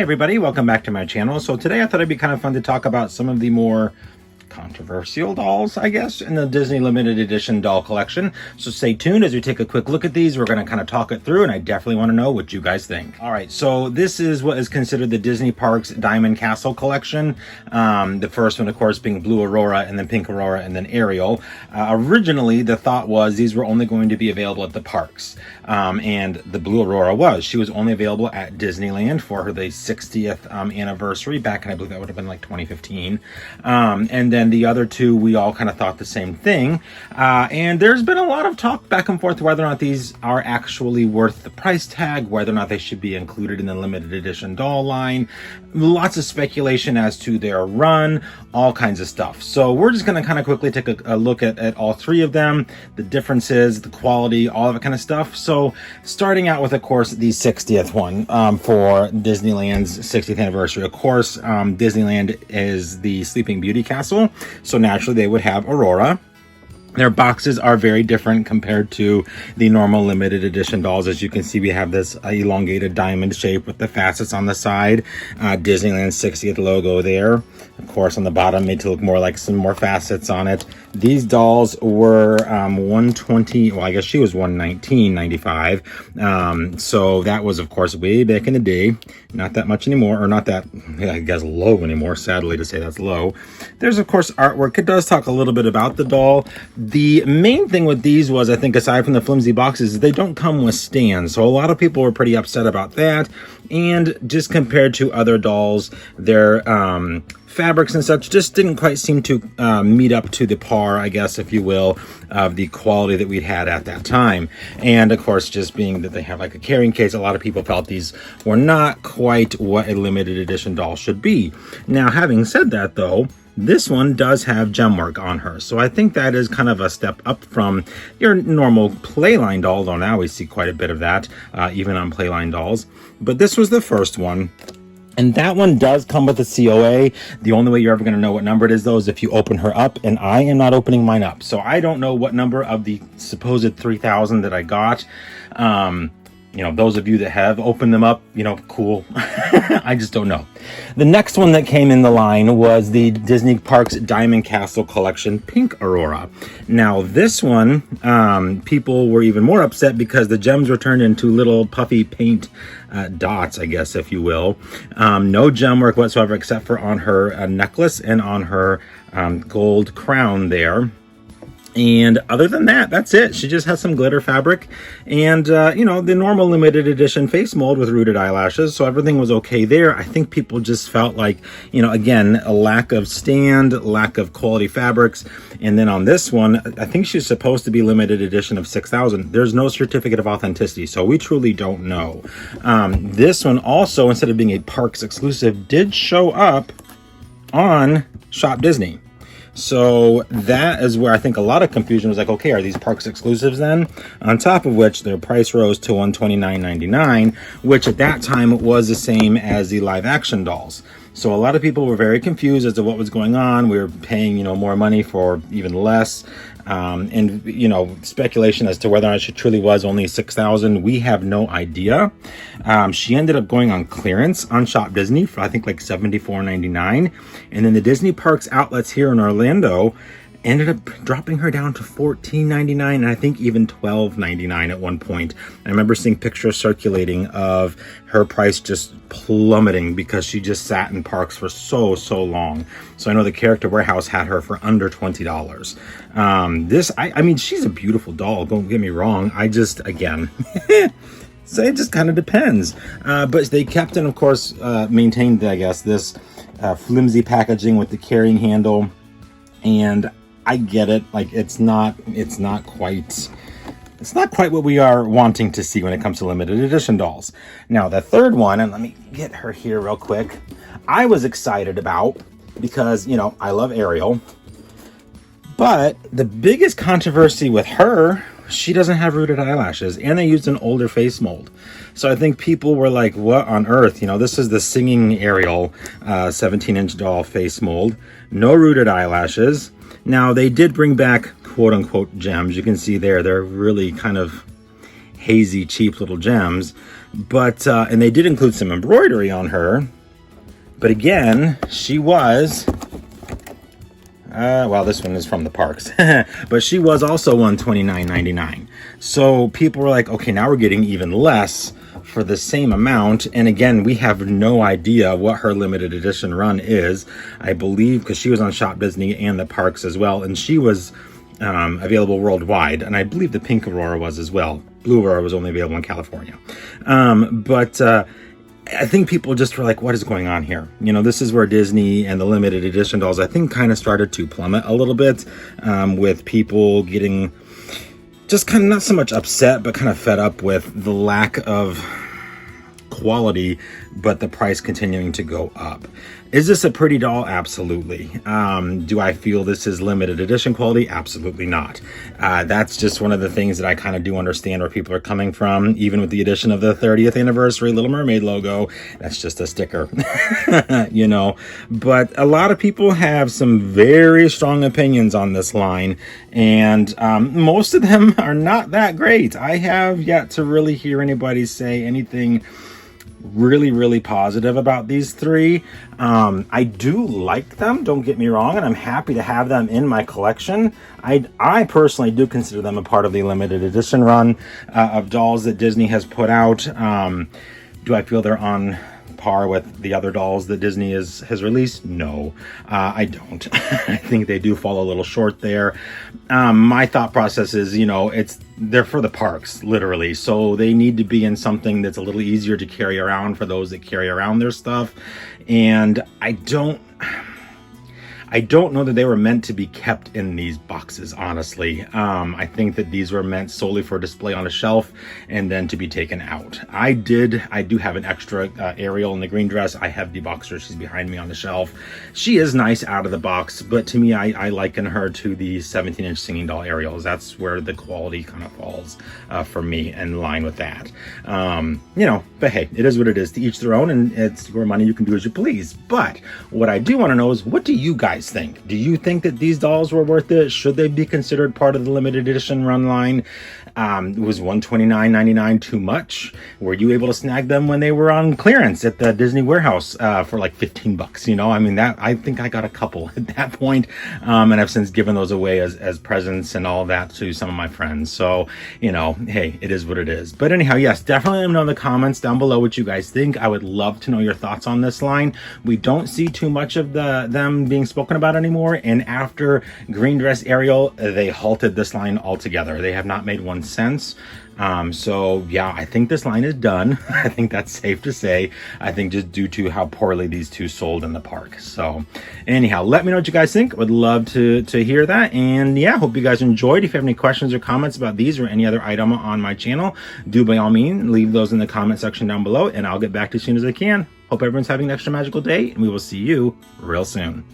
Hey everybody, welcome back to my channel. So today I thought it'd be kind of fun to talk about some of the more controversial dolls, I guess, in the Disney limited edition doll collection. So stay tuned as we take a quick look at these. We're going to kind of talk it through, and I definitely want to know what you guys think. All right, so this is what is considered the Disney Parks Diamond Castle collection. The first one, of course, being Blue Aurora, and then Pink Aurora, and then Ariel. Originally, the thought was these were only going to be available at the parks. And the Blue Aurora was. She was only available at Disneyland for her the 60th anniversary back in, I believe that would have been like 2015. And then the other two, we all kind of thought the same thing. And there's been a lot of talk back and forth whether or not these are actually worth the price tag, whether or not they should be included in the limited edition doll line. Lots of speculation as to their run, all kinds of stuff. So we're just going to kind of quickly take a look at all three of them, the differences, the quality, all of that kind of stuff. So starting out with, of course, the 60th one for Disneyland's 60th anniversary. Of course, Disneyland is the Sleeping Beauty Castle. So naturally they would have Aurora. Their boxes are very different compared to the normal limited edition dolls. As you can see, we have this elongated diamond shape with the facets on the side. Disneyland's 60th logo there. Of course, on the bottom, made to look more like some more facets on it. These dolls were $120. Well, I guess she was $119.95. So that was, of course, way back in the day. Not that much anymore, or not that, I guess, low anymore. Sadly to say, that's low. There's, of course, artwork. It does talk a little bit about the doll. The main thing with these was, I think, aside from the flimsy boxes, is they don't come with stands. So a lot of people were pretty upset about that. And just compared to other dolls, their fabrics and such just didn't quite seem to meet up to the par, I guess, if you will, of the quality that we had at that time. And of course, just being that they have like a carrying case, a lot of people felt these were not quite what a limited edition doll should be. Now, having said that, though, this one does have gem work on her. So I think that is kind of a step up from your normal Playline doll, though now we see quite a bit of that, even on Playline dolls. But this was the first one. And that one does come with a COA. The only way you're ever going to know what number it is, though, is if you open her up. And I am not opening mine up. So I don't know what number of the supposed 3,000 that I got. You know, those of you that have opened them up, you know, cool. I just don't know. The next one that came in the line was the Disney Parks Diamond Castle Collection Pink Aurora. Now, this one, people were even more upset because the gems were turned into little puffy paint dots, I guess, if you will. No gem work whatsoever except for on her necklace and on her gold crown there. And other than that, that's it. She just has some glitter fabric and, you know, the normal limited edition face mold with rooted eyelashes. So everything was okay there. I think people just felt like, you know, again, a lack of stand, lack of quality fabrics. And then on this one, I think she's supposed to be limited edition of 6,000. There's no certificate of authenticity, so we truly don't know. This one also, instead of being a Parks exclusive, did show up on Shop Disney. So that is where I think a lot of confusion was like, okay, are these Parks exclusives then? On top of which their price rose to $129.99, which at that time was the same as the live action dolls. So a lot of people were very confused as to what was going on. We were paying, you know, more money for even less. And, you know, speculation as to whether or not she truly was only 6,000, we have no idea. She ended up going on clearance on Shop Disney for, I think, like $74.99. And then the Disney Parks outlets here in Orlando ended up dropping her down to $14.99 and I think even $12.99 at one point. I remember seeing pictures circulating of her price just plummeting because she just sat in parks for so long. So I know the Character Warehouse had her for under $20. I mean, she's a beautiful doll, don't get me wrong. I just, again, so it just kind of depends. But they kept and of course maintained, I guess, this flimsy packaging with the carrying handle. And I get it, like it's not quite what we are wanting to see when it comes to limited edition dolls. Now the third one, and let me get her here real quick, I was excited about because, you know, I love Ariel, but the biggest controversy with her, she doesn't have rooted eyelashes and they used an older face mold. So I think people were like, what on earth? You know, this is the singing Ariel 17-inch doll face mold, no rooted eyelashes. Now, they did bring back quote-unquote gems. You can see there, they're really kind of hazy, cheap little gems. But, and they did include some embroidery on her. But again, she was, well, this one is from the parks, but she was also $129.99. So people were like, okay, now we're getting even less for the same amount. And again, we have no idea what her limited edition run is. I believe because she was on Shop Disney and the parks as well, and she was available worldwide, and I believe the pink Aurora was as well. Blue Aurora was only available in California. But I think people just were like, what is going on here? You know, this is where Disney and the limited edition dolls, I think, kind of started to plummet a little bit, with people getting just kind of not so much upset, but kind of fed up with the lack of quality, but the price continuing to go up. Is this a pretty doll? Absolutely. Do I feel this is limited edition quality? Absolutely not. That's just one of the things that I kind of do understand where people are coming from, even with the addition of the 30th anniversary Little Mermaid logo. That's just a sticker, you know. But a lot of people have some very strong opinions on this line, and most of them are not that great. I have yet to really hear anybody say anything really positive about these three. I do like them, don't get me wrong, and I'm happy to have them in my collection. I personally do consider them a part of the limited edition run of dolls that Disney has put out. Do I feel they're on par with the other dolls that Disney has released? No, I don't. I think they do fall a little short there. My thought process is, you know, they're for the parks, literally. So they need to be in something that's a little easier to carry around for those that carry around their stuff. And I don't know that they were meant to be kept in these boxes, honestly. I think that these were meant solely for display on a shelf and then to be taken out. I do have an extra Ariel in the green dress. I have deboxed her. She's behind me on the shelf. She is nice out of the box, but to me, I liken her to the 17-inch singing doll Ariels. That's where the quality kind of falls for me, in line with that. You know, but hey, it is what it is. To each their own, and it's your money. You can do as you please. But what I do want to know is, what do you guys think? Do you think that these dolls were worth it? Should they be considered part of the limited edition run line? Was $129.99 too much? Were you able to snag them when they were on clearance at the Disney warehouse for like $15? You know, I mean, I think I got a couple at that point, and I've since given those away as presents and all that to some of my friends. So, you know, hey, it is what it is. But anyhow, yes, definitely let me know in the comments down below what you guys think. I would love to know your thoughts on this line. We don't see too much of them being spoken about anymore, and after Green Dress Ariel, they halted this line altogether. They have not made one since. So yeah, I think this line is done. I think that's safe to say. I think just due to how poorly these two sold in the park. So anyhow, let me know what you guys think. Would love to hear that. And yeah, hope you guys enjoyed. If you have any questions or comments about these or any other item on my channel, do by all means leave those in the comment section down below, and I'll get back to you as soon as I can. Hope everyone's having an extra magical day, and we will see you real soon.